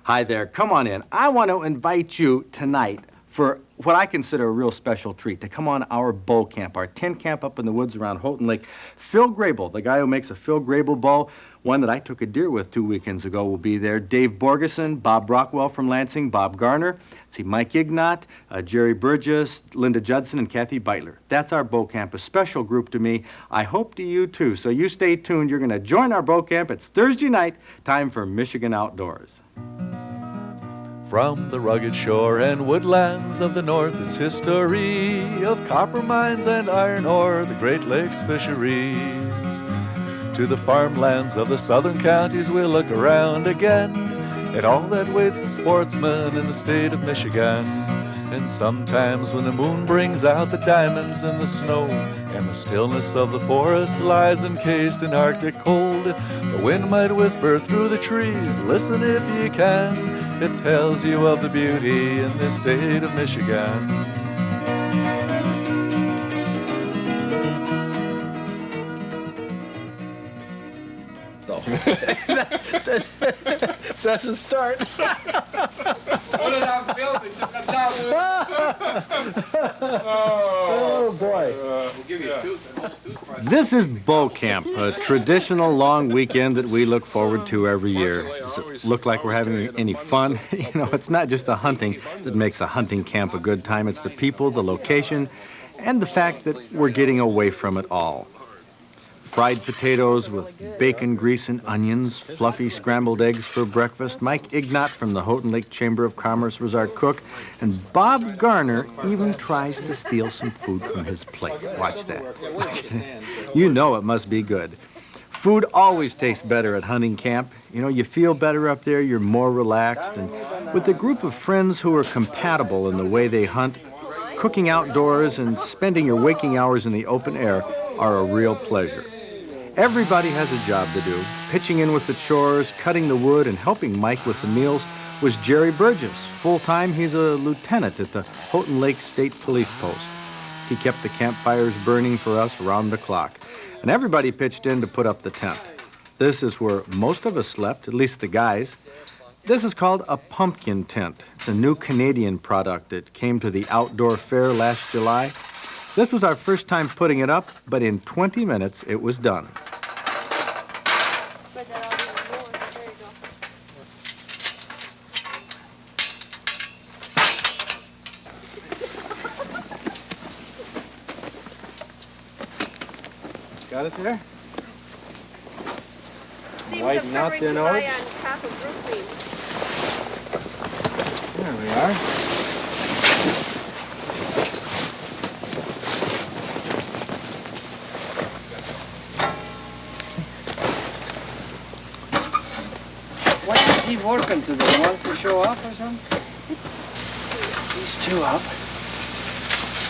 Hi there, come on in. I want to invite you tonight for what I consider a real special treat, to come on our bow camp, our tent camp up in the woods around Houghton Lake. Phil Grable, the guy who makes a Phil Grable bow, one that I took a deer with 2 weekends ago, will be there. Dave Borgeson, Bob Rockwell from Lansing, Bob Garner, Mike Ignat, Jerry Burgess, Linda Judson, and Kathy Beitler. That's our bow camp, a special group to me. I hope to you too, so you stay tuned. You're going to join our bow camp. It's Thursday night, time for Michigan Outdoors. From the rugged shore and woodlands of the north, its history of copper mines and iron ore, the Great Lakes fisheries. To the farmlands of the southern counties, we'll look around again at all that waits the sportsman in the state of Michigan. And sometimes when the moon brings out the diamonds in the snow, and the stillness of the forest lies encased in Arctic cold, the wind might whisper through the trees, listen if you can. It tells you of the beauty in this state of Michigan. That's a start. Oh boy. We'll give you a whole toothbrush. This is bow camp, a traditional long weekend that we look forward to every year. Does it look like we're having any fun? You know, it's not just the hunting that makes a hunting camp a good time. It's the people, the location, and the fact that we're getting away from it all. Fried potatoes with bacon grease and onions, fluffy scrambled eggs for breakfast. Mike Ignat from the Houghton Lake Chamber of Commerce was our cook, and Bob Garner even tries to steal some food from his plate. Watch that. You know it must be good. Food always tastes better at hunting camp. You know, you feel better up there, you're more relaxed, and with a group of friends who are compatible in the way they hunt, cooking outdoors and spending your waking hours in the open air are a real pleasure. Everybody has a job to do. Pitching in with the chores, cutting the wood, and helping Mike with the meals was Jerry Burgess. Full-time, he's a lieutenant at the Houghton Lake State Police Post. He kept the campfires burning for us round the clock. And everybody pitched in to put up the tent. This is where most of us slept, at least the guys. This is called a pumpkin tent. It's a new Canadian product. It came to the outdoor fair last July. This was our first time putting it up, but in 20 minutes it was done. Got it there? Whiten out the nose. There we are. What's he working today? He wants to show off or something? These two up.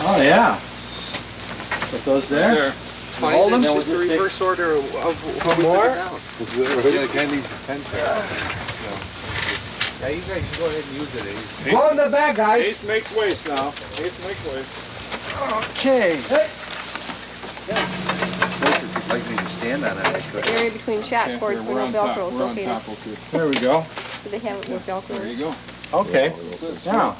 Oh yeah. Put those there. Hold them. That was the reverse order of One more? Yeah, you guys go ahead and use it. Go in the back, guys. Ace makes waste now. Ace makes waste. Okay. Like me to stand on it. The area between shot cords where no Velcro is located. Okay. There we go. Do they have it with Velcro? There you go. Okay. Now.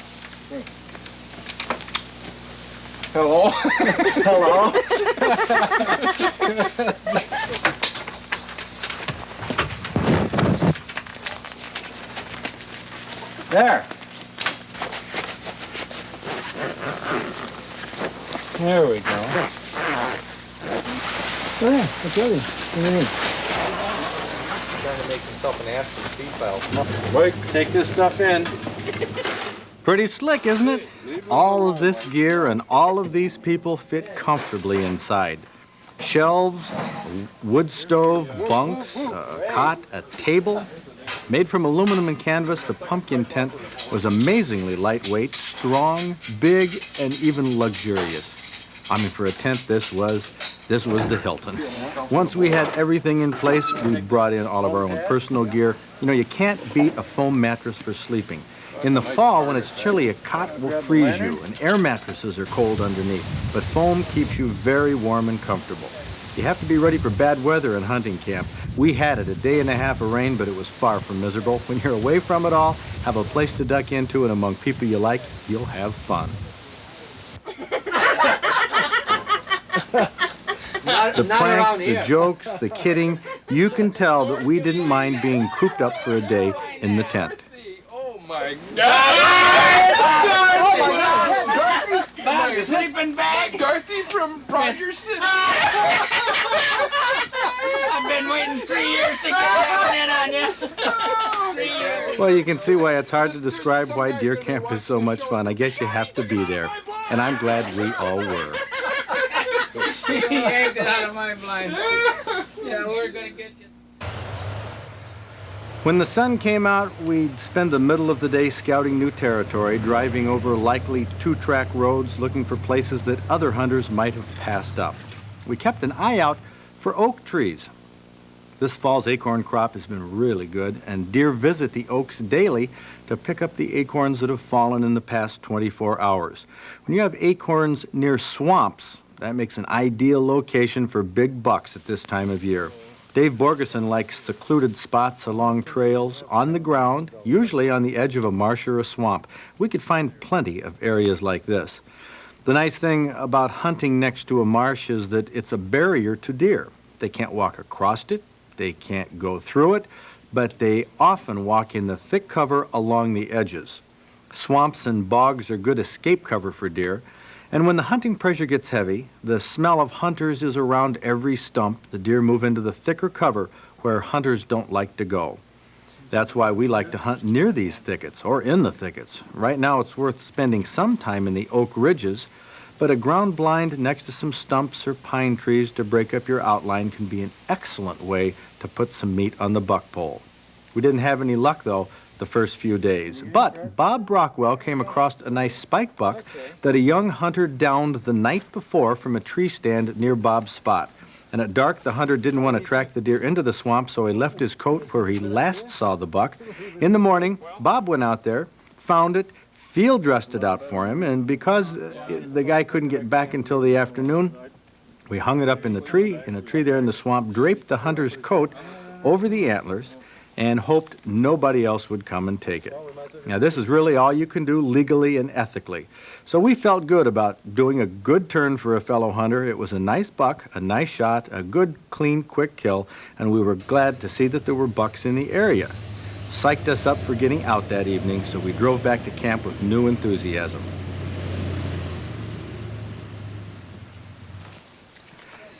Hello. Hello. There. There we go. There, it's ready. What do you mean? Trying to make himself an absent feed file. Wait, take this stuff in. Pretty slick, isn't it? All of this gear and all of these people fit comfortably inside. Shelves, wood stove, bunks, a cot, a table. Made from aluminum and canvas, the pumpkin tent was amazingly lightweight, strong, big, and even luxurious. I mean, for a tent, this was the Hilton. Once we had everything in place, we brought in all of our own personal gear. You know, you can't beat a foam mattress for sleeping. In the fall, when it's chilly, a cot will freeze you, and air mattresses are cold underneath. But foam keeps you very warm and comfortable. You have to be ready for bad weather in hunting camp. We had it, a day and a half of rain, but it was far from miserable. When you're away from it all, have a place to duck into, and among people you like, you'll have fun. The pranks, the jokes, the kidding, you can tell that we didn't mind being cooped up for a day in the tent. Oh my God! My sleeping bag. Dorothy from Rogers City. I've been waiting 3 years to get that one in on you. 3 years. Well, you can see why it's hard to describe why deer camp is so much fun. I guess you have to be there, and I'm glad we all were. He yanked it out of my blind. Yeah, we're gonna get you. When the sun came out, we'd spend the middle of the day scouting new territory, driving over likely two-track roads, looking for places that other hunters might have passed up. We kept an eye out for oak trees. This fall's acorn crop has been really good, and deer visit the oaks daily to pick up the acorns that have fallen in the past 24 hours. When you have acorns near swamps, that makes an ideal location for big bucks at this time of year. Dave Borgeson likes secluded spots along trails, on the ground, usually on the edge of a marsh or a swamp. We could find plenty of areas like this. The nice thing about hunting next to a marsh is that it's a barrier to deer. They can't walk across it, they can't go through it, but they often walk in the thick cover along the edges. Swamps and bogs are good escape cover for deer. And when the hunting pressure gets heavy, the smell of hunters is around every stump. The deer move into the thicker cover where hunters don't like to go. That's why we like to hunt near these thickets or in the thickets. Right now it's worth spending some time in the oak ridges, but a ground blind next to some stumps or pine trees to break up your outline can be an excellent way to put some meat on the buck pole. We didn't have any luck, though, the first few days. But Bob Brockwell came across a nice spike buck that a young hunter downed the night before from a tree stand near Bob's spot. And at dark, the hunter didn't want to track the deer into the swamp, so he left his coat where he last saw the buck. In the morning, Bob went out there, found it, field dressed it out for him, and because the guy couldn't get back until the afternoon, we hung it up in a tree there in the swamp, draped the hunter's coat over the antlers, and hoped nobody else would come and take it. Now, this is really all you can do legally and ethically. So we felt good about doing a good turn for a fellow hunter. It was a nice buck, a nice shot, a good, clean, quick kill, and we were glad to see that there were bucks in the area. Psyched us up for getting out that evening, so we drove back to camp with new enthusiasm.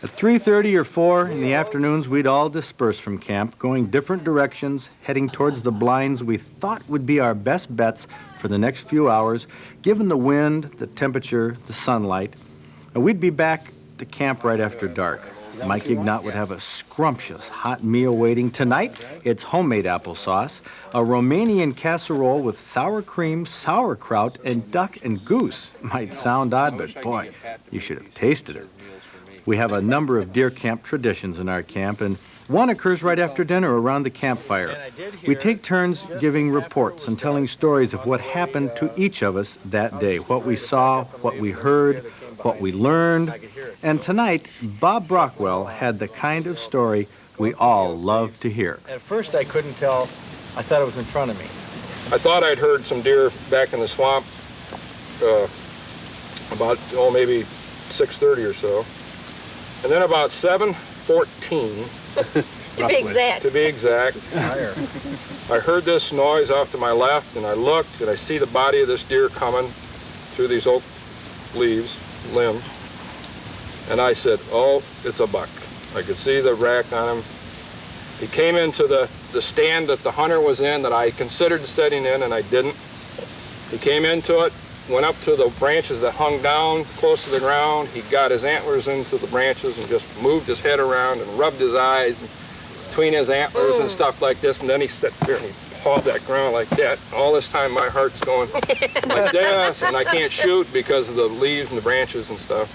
At 3:30 or 4 in the afternoons, we'd all disperse from camp, going different directions, heading towards the blinds we thought would be our best bets for the next few hours, given the wind, the temperature, the sunlight. And we'd be back to camp right after dark. Mike Ignat would have a scrumptious hot meal waiting. Tonight, it's homemade applesauce, a Romanian casserole with sour cream, sauerkraut, and duck and goose. Might sound odd, but boy, you should have tasted it. We have a number of deer camp traditions in our camp, and one occurs right after dinner around the campfire. We take turns giving reports and telling stories of what happened to each of us that day, what we saw, what we heard, what we learned. And tonight, Bob Brockwell had the kind of story we all love to hear. At first, I couldn't tell. I thought it was in front of me. I thought I'd heard some deer back in the swamp about, maybe 6:30 or so. And then about 7:14, To be exact. I heard this noise off to my left, and I looked, and I see the body of this deer coming through these oak limbs, and I said, oh, it's a buck. I could see the rack on him. He came into the stand that the hunter was in that I considered setting in, and I didn't. He came into it, went up to the branches that hung down close to the ground. He got his antlers into the branches and just moved his head around and rubbed his eyes between his antlers and stuff like this. And then he sat there and he pawed that ground like that. All this time my heart's going like this, and I can't shoot because of the leaves and the branches and stuff.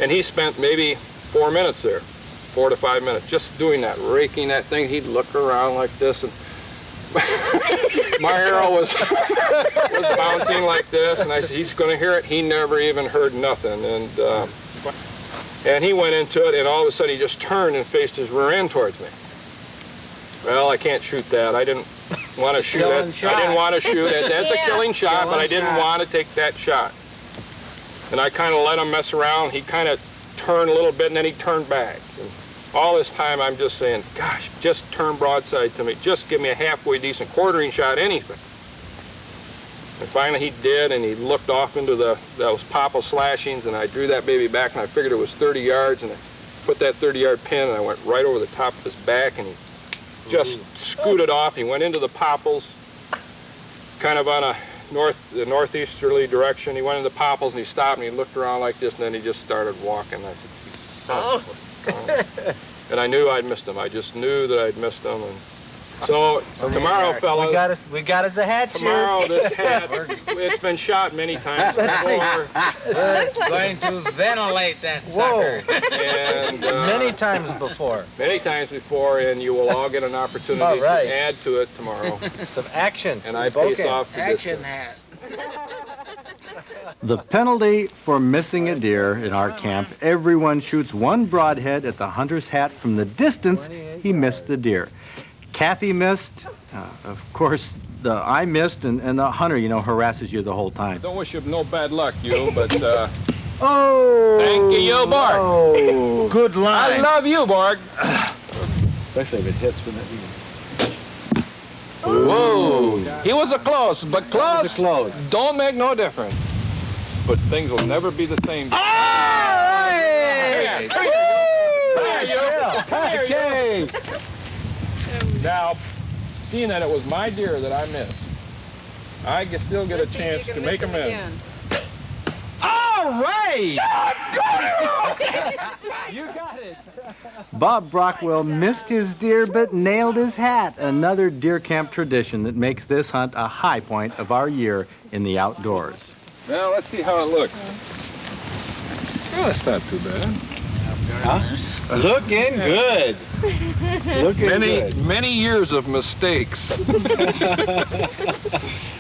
And he spent maybe 4 minutes there, 4 to 5 minutes, just doing that, raking that thing. He'd look around like this, and my arrow was bouncing like this, and I said, he's going to hear it. He never even heard nothing, and he went into it, and all of a sudden he just turned and faced his rear end towards me. Well, I can't shoot that. I didn't want to shoot it. I didn't want to shoot it. That's a killing shot, but I didn't want to take that shot. And I kind of let him mess around. He kind of turned a little bit, and then he turned back. And all this time, I'm just saying, gosh, just turn broadside to me. Just give me a halfway decent quartering shot, anything. And finally he did, and he looked off into those popple slashings, and I drew that baby back, and I figured it was 30 yards, and I put that 30-yard pin, and I went right over the top of his back, and he just scooted off. He went into the popples, kind of on the northeasterly direction. He went into the popples, and he stopped, and he looked around like this, and then he just started walking. I said, son of a- and I knew I'd missed him. I just knew that I'd missed him. And so tomorrow, fellas, we got us a hat tomorrow this hat, it's been shot many times before. We're going to ventilate that sucker. And Many times before. Many times before, and you will all get an opportunity to add to it tomorrow. Some action. And I pace off the Action distance. hat. The penalty for missing a deer in our camp, everyone shoots one broadhead at the hunter's hat from the distance he missed the deer. Kathy missed, of course, I missed, and the hunter, harasses you the whole time. Don't wish you no bad luck, you, but Oh! thank you, Borg. Oh, good line. I love you, Borg. Especially if it hits when it. Whoa! He was a close, but close, close. don't make no difference. But things will never be the same. Hey! Come here, you. Okay. Now, seeing that it was my deer that I missed, I can still get a chance to make him in. All right! You got it. Bob Brockwell missed his deer but nailed his hat, another deer camp tradition that makes this hunt a high point of our year in the outdoors. Now, let's see how it looks. Well, that's not too bad. Looking good. Looking good. Many years of mistakes.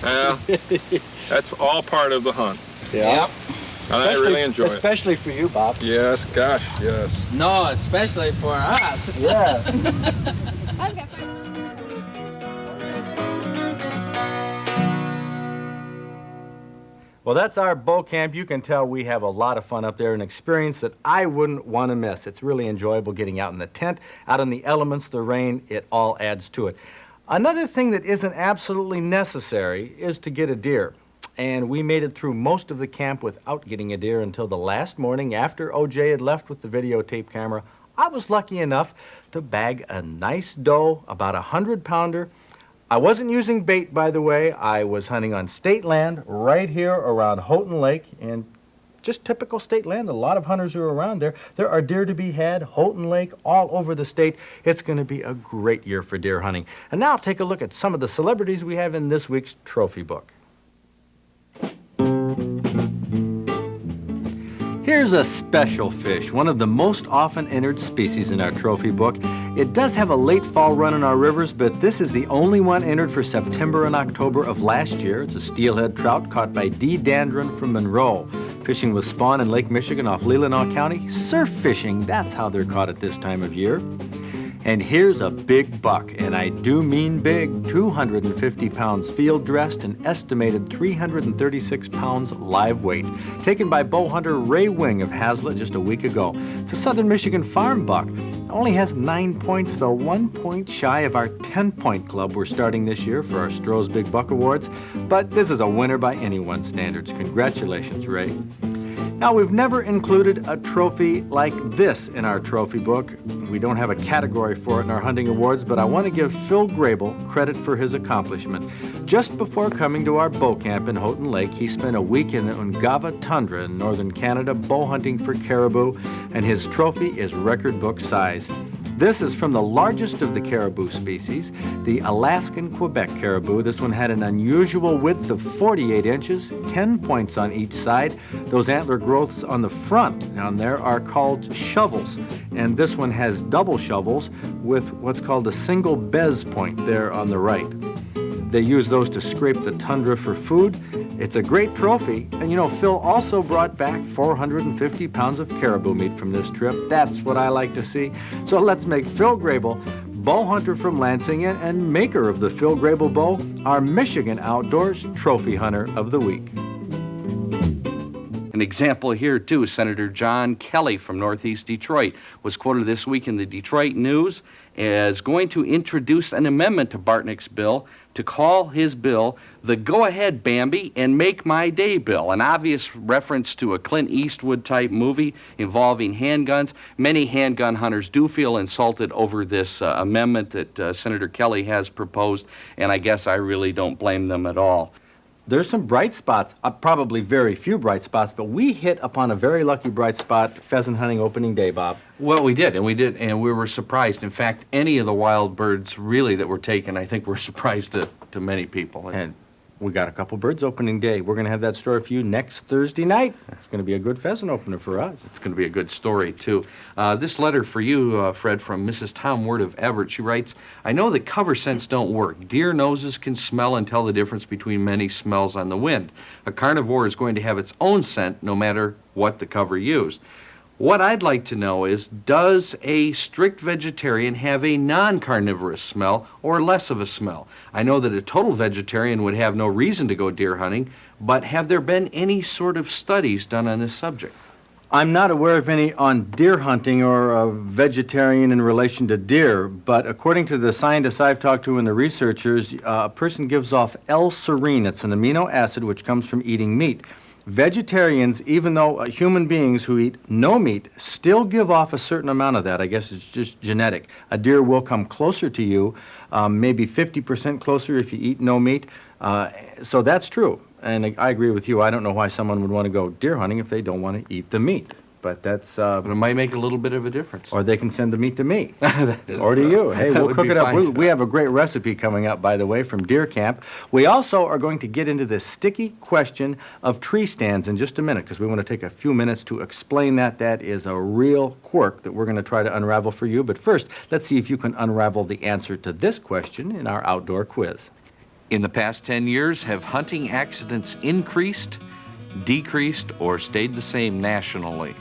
Well, that's all part of the hunt. Yeah. And I really enjoy it. Especially for you, Bob. Yes, gosh, yes. No, especially for us. Yeah. Well, that's our bow camp. You can tell we have a lot of fun up there, an experience that I wouldn't want to miss. It's really enjoyable getting out in the tent, out in the elements, the rain, it all adds to it. Another thing that isn't absolutely necessary is to get a deer. And we made it through most of the camp without getting a deer until the last morning after OJ had left with the videotape camera. I was lucky enough to bag a nice doe, about 100-pounder. I wasn't using bait, by the way. I was hunting on state land right here around Houghton Lake, and just typical state land. A lot of hunters are around there. There are deer to be had, Houghton Lake, all over the state. It's going to be a great year for deer hunting. And now take a look at some of the celebrities we have in this week's trophy book. Here's a special fish, one of the most often entered species in our trophy book. It does have a late fall run in our rivers, but this is the only one entered for September and October of last year. It's a steelhead trout caught by D. Dandron from Monroe. Fishing with spawn in Lake Michigan off Leelanau County. Surf fishing, that's how they're caught at this time of year. And here's a big buck, and I do mean big, 250 pounds field dressed and estimated 336 pounds live weight, taken by bow hunter Ray Wing of Hazlitt just a week ago. It's a Southern Michigan farm buck. Only has 9 points, though 1 point shy of our 10-point club we're starting this year for our Stroh's Big Buck Awards. But this is a winner by anyone's standards. Congratulations, Ray. Now, we've never included a trophy like this in our trophy book. We don't have a category for it in our hunting awards, but I want to give Phil Grable credit for his accomplishment. Just before coming to our bow camp in Houghton Lake, he spent a week in the Ungava tundra in northern Canada bow hunting for caribou, and his trophy is record book size. This is from the largest of the caribou species, the Alaskan Quebec caribou. This one had an unusual width of 48 inches, 10 points on each side. Those antler growths on the front down there are called shovels, and this one has double shovels with what's called a single bez point there on the right. They use those to scrape the tundra for food. It's a great trophy, and Phil also brought back 450 pounds of caribou meat from this trip. That's what I like to see. So let's make Phil Grable bow hunter from Lansing and maker of the Phil Grable bow, our Michigan Outdoors Trophy Hunter of the Week. An example here, too, Senator John Kelly from Northeast Detroit was quoted this week in the Detroit News as going to introduce an amendment to Bartnick's bill to call his bill the Go Ahead Bambi and Make My Day bill, an obvious reference to a Clint Eastwood-type movie involving handguns. Many handgun hunters do feel insulted over this amendment that Senator Kelly has proposed, and I guess I really don't blame them at all. There's some bright spots, probably very few bright spots, but we hit upon a very lucky bright spot pheasant hunting opening day, Bob. Well, we did, and we were surprised. In fact, any of the wild birds really that were taken, I think, were a surprise to many people. And we got a couple birds opening day. We're going to have that story for you next Thursday night. It's going to be a good pheasant opener for us. It's going to be a good story, too. This letter for you, Fred, from Mrs. Tom Ward of Everett. She writes, I know that cover scents don't work. Deer noses can smell and tell the difference between many smells on the wind. A carnivore is going to have its own scent no matter what the cover used. What I'd like to know is, does a strict vegetarian have a non-carnivorous smell or less of a smell? I know that a total vegetarian would have no reason to go deer hunting, but have there been any sort of studies done on this subject? I'm not aware of any on deer hunting or a vegetarian in relation to deer, but according to the scientists I've talked to and the researchers, a person gives off L-serine. It's an amino acid which comes from eating meat. Vegetarians, even though human beings who eat no meat, still give off a certain amount of that. I guess it's just genetic. A deer will come closer to you, maybe 50% closer if you eat no meat. So that's true. And I agree with you. I don't know why someone would want to go deer hunting if they don't want to eat the meat. But that's... But it might make a little bit of a difference. Or they can send the meat to me. Or to you. Hey, we'll cook it up. We have a great recipe coming up, by the way, from Deer Camp. We also are going to get into the sticky question of tree stands in just a minute, because we want to take a few minutes to explain that. That is a real quirk that we're going to try to unravel for you. But first, let's see if you can unravel the answer to this question in our outdoor quiz. In the past 10 years, have hunting accidents increased, decreased, or stayed the same nationally?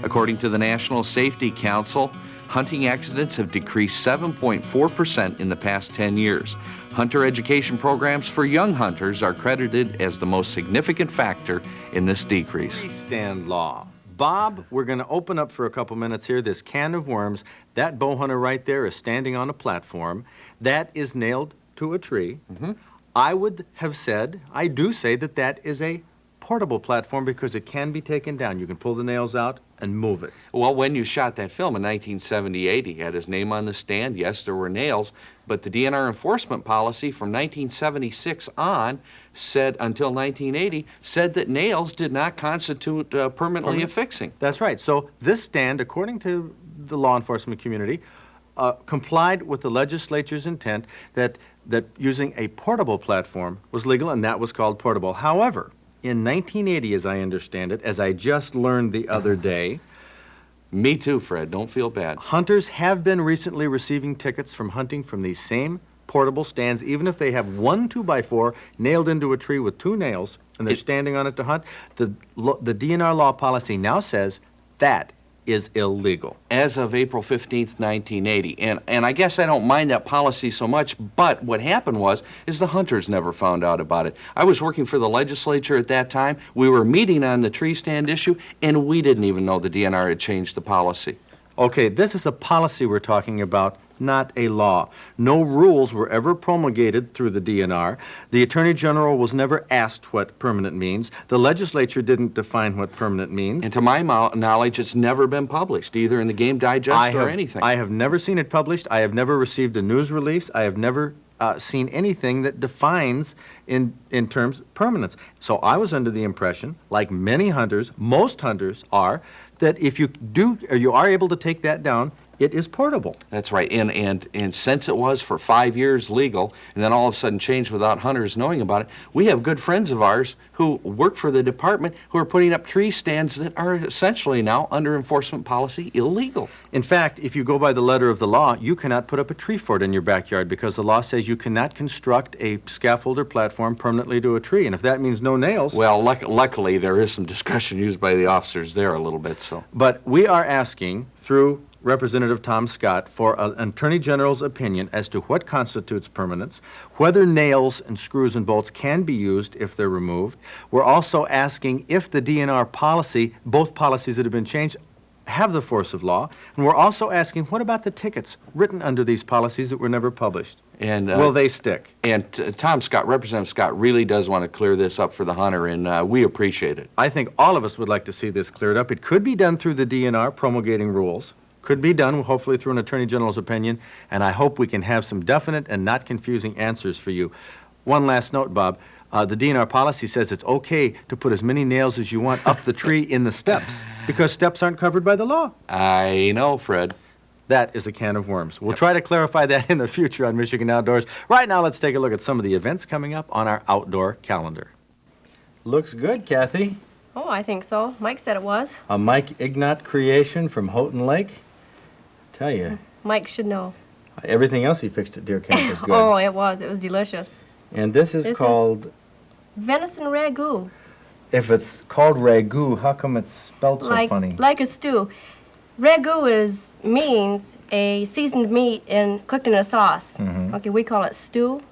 According to the National Safety Council, hunting accidents have decreased 7.4% in the past 10 years. Hunter education programs for young hunters are credited as the most significant factor in this decrease. Tree stand law. Bob, we're going to open up for a couple minutes here this can of worms. That bow hunter right there is standing on a platform. That is nailed to a tree. Mm-hmm. I would have said, I do say that that is a portable platform because it can be taken down. You can pull the nails out and move it. Well, when you shot that film in 1978, he had his name on the stand. Yes, there were nails, but the DNR enforcement policy from 1976 on said, until 1980, said that nails did not constitute permanently affixing. That's right. So this stand, according to the law enforcement community, complied with the legislature's intent that using a portable platform was legal, and that was called portable. However, in 1980, as I understand it, as I just learned the other day... Me too, Fred. Don't feel bad. Hunters have been recently receiving tickets from hunting from these same portable stands, even if they have one 2x4 nailed into a tree with two nails, and they're standing on it to hunt. The DNR law policy now says that is illegal. As of April 15th, 1980. And I guess I don't mind that policy so much, but what happened is the hunters never found out about it. I was working for the legislature at that time. We were meeting on the tree stand issue, and we didn't even know the DNR had changed the policy. Okay, this is a policy we're talking about, not a law. No rules were ever promulgated through the DNR. The Attorney General was never asked what permanent means. The legislature didn't define what permanent means. And to my knowledge, it's never been published, either in the Game Digest or anything. I have never seen it published. I have never received a news release. I have never seen anything that defines in terms of permanence. So I was under the impression, like many hunters, most hunters are, that if you do, or you are able to take that down, it is portable. That's right, and since it was for 5 years legal, and then all of a sudden changed without hunters knowing about it, we have good friends of ours who work for the department who are putting up tree stands that are essentially now, under enforcement policy, illegal. In fact, if you go by the letter of the law, you cannot put up a tree fort in your backyard because the law says you cannot construct a scaffold or platform permanently to a tree, and if that means no nails... Well, luckily, there is some discretion used by the officers there a little bit, so... But we are asking, through Representative Tom Scott for an Attorney General's opinion as to what constitutes permanence, whether nails and screws and bolts can be used if they're removed. We're also asking if the DNR policy, both policies that have been changed, have the force of law. And we're also asking, what about the tickets written under these policies that were never published? And will they stick? And Tom Scott, Representative Scott, really does want to clear this up for the hunter, and we appreciate it. I think all of us would like to see this cleared up. It could be done through the DNR promulgating rules. Could be done, hopefully, through an Attorney General's opinion, and I hope we can have some definite and not confusing answers for you. One last note, Bob. The DNR policy says it's okay to put as many nails as you want up the tree in the steps, because steps aren't covered by the law. I know, Fred. That is a can of worms. We'll try to clarify that in the future on Michigan Outdoors. Right now, let's take a look at some of the events coming up on our outdoor calendar. Looks good, Kathy. Oh, I think so. Mike said it was. A Mike Ignat creation from Houghton Lake. Tell you, Mike should know. everything else he fixed at Deer Camp was good. Oh, it was. It was delicious. And this is called... Venison Ragu. If it's called ragu, how come it's spelled so funny? Like a stew. Ragu means a seasoned meat and cooked in a sauce. Okay, we call it stew.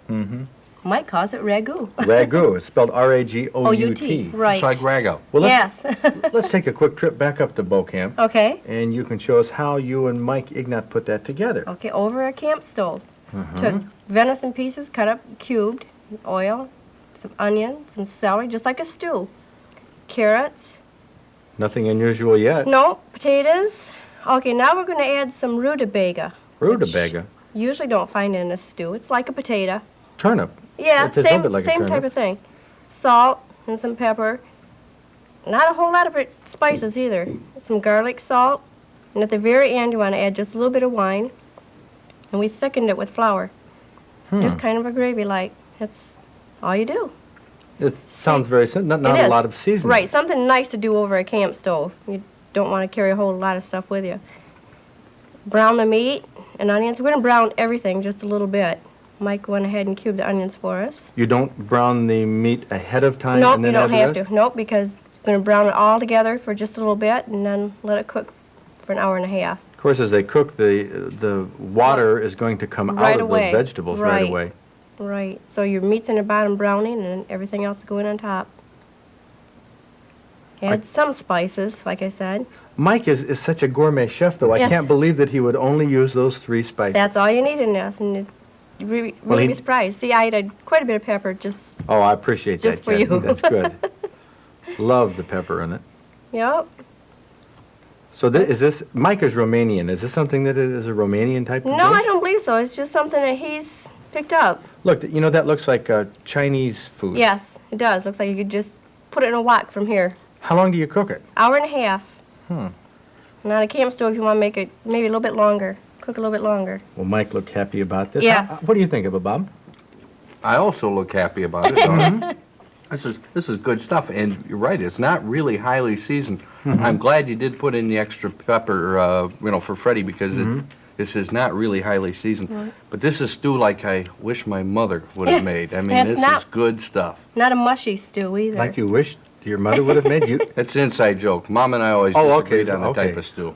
Mike calls it ragu. Ragu. It's spelled R-A-G-O-U-T. Right. It's like rago. Well, Yes. let's take a quick trip back up to Bow Camp. Okay. And you can show us how you and Mike Ignat put that together. Okay, over a camp stove. Took venison pieces, cut up, cubed, oil, some onion, some celery, just like a stew. Carrots. Nothing unusual yet. No, potatoes. Okay, now we're going to add some rutabaga. Rutabaga. Usually don't find it in a stew. It's like a potato. Turnip. Yeah, It's a little bit like a same turnip. type of thing. Salt and some pepper. Not a whole lot of spices either. Some garlic, salt, and at the very end you want to add just a little bit of wine. And we thickened it with flour. Just kind of a gravy-like. That's all you do. It sounds very simple. Not It a is. lot of seasoning. Right, something nice to do over a camp stove. You don't want to carry a whole lot of stuff with you. Brown the meat and onions. We're going to brown everything just a little bit. Mike went ahead and cubed the onions for us. You don't brown the meat ahead of time? Nope, and then you don't add have the rest? to. Nope, because it's going to brown it all together for just a little bit and then let it cook for an hour and a half. Of course, as they cook, the water is going to come Right out of away. those vegetables right away. Right. So your meat's in the bottom browning and everything else is going on top. Add some spices, like I said. Mike is such a gourmet chef, though. I Yes. can't believe that he would only use those 3 spices. That's all you need in this, and it's really, Well, really he- be surprised. See, I added quite a bit of pepper just, Oh, I appreciate that, Just for Kathy. you. That's good. Love the pepper in it. yep. So is this, Mike is Romanian. Is this something that is a Romanian type of No, dish? I don't believe so. It's just something that he's picked up. Look, you know, that looks like Chinese food. Yes, it does. Looks like you could just put it in a wok from here. How long do you cook it? Hour and a half. And on a camp stove, you want to make it maybe a little bit longer. Cook a little bit longer. Well, Mike looked happy about this. Yes. What do you think of it, Bob? I also look happy about it. This is good stuff, and you're right. It's not really highly seasoned. I'm glad you did put in the extra pepper, for Freddie, because this is not really highly seasoned. But this is stew like I wish my mother would have made. I mean, It's this not- is good stuff. Not a mushy stew either. Like you wished your mother would have made you? It's an inside joke. Mom and I always Oh, okay, disagreed on the okay. type of stew.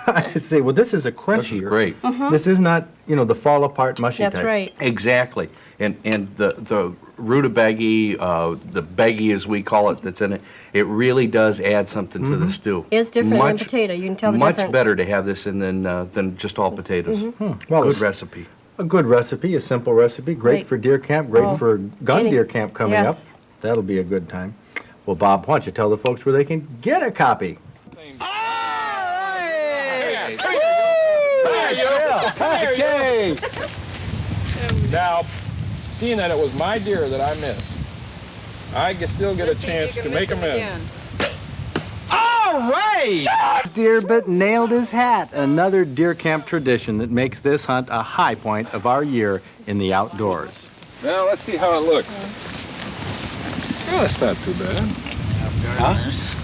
I see. Well, this is a This crunchy. is great. This is not, the fall apart mushy That's type. right. Exactly. And the rutabaga, the beggy as we call it, that's in it, it really does add something to the stew. It's different than potato. You can tell the difference. Much better to have this in than just all potatoes. Well, Good it's recipe. a good recipe, a simple recipe. Great Right. for deer camp, great Oh, for gun any- deer camp coming yes. up. That'll be a good time. Well, Bob, why don't you tell the folks where they can get a copy? Okay. Now, seeing that it was my deer that I missed, I still get a chance to make amends. Deer but nailed his hat. Another deer camp tradition that makes this hunt a high point of our year in the outdoors. Now, let's see how it looks. Well, that's not too bad.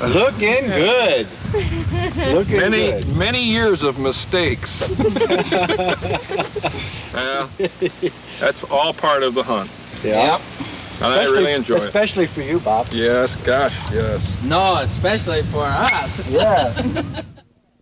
Looking good. Looking good. Many years of mistakes. Well, that's all part of the hunt. Yeah. And I really enjoy it. Especially for you, Bob. Yes, gosh, yes. No, especially for us. Yeah.